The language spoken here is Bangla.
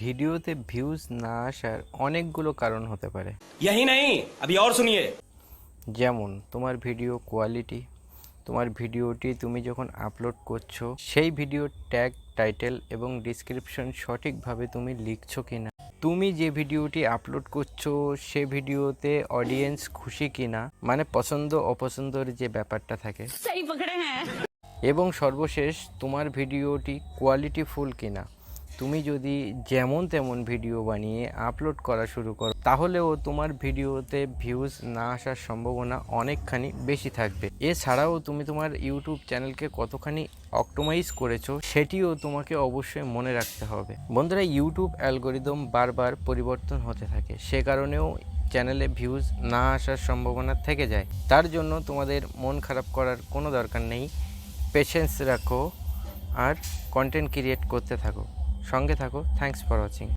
ভিডিওতে ভিউজ না আসার অনেকগুলো কারণ হতে পারে। यही नहीं अभी और सुनिए। যেমন তোমার ভিডিও কোয়ালিটি, তোমার ভিডিওটি তুমি যখন আপলোড করছো সেই ভিডিওর ট্যাগ, টাইটেল এবং ডিসক্রিপশন সঠিকভাবে তুমি লিখছো কিনা, তুমি যে ভিডিওটি আপলোড করছো সে ভিডিওতে অডিয়েন্স খুশি কিনা, মানে পছন্দ অপছন্দের যে ব্যাপারটা থাকে, এবং সর্বশেষ তোমার ভিডিওটি কোয়ালিটিফুল কিনা। তুমি যদি যেমন তেমন ভিডিও বানিয়ে আপলোড করা শুরু করো তাহলেও তোমার ভিডিওতে ভিউজ না আসার সম্ভাবনা অনেকখানি বেশি থাকবে। এছাড়াও তুমি তোমার ইউটিউব চ্যানেলকে কতখানি অপটিমাইজ করেছো সেটিও তোমাকে অবশ্যই মনে রাখতে হবে। বন্ধুরা, ইউটিউব অ্যালগোরিদম বারবার পরিবর্তন হতে থাকে, সে কারণেও চ্যানেলে ভিউজ না আসার সম্ভাবনা থেকে যায়। তার জন্য তোমাদের মন খারাপ করার কোনো দরকার নেই, পেশেন্স রাখো আর কন্টেন্ট ক্রিয়েট করতে থাকো, সঙ্গে থাকো। Thanks for watching.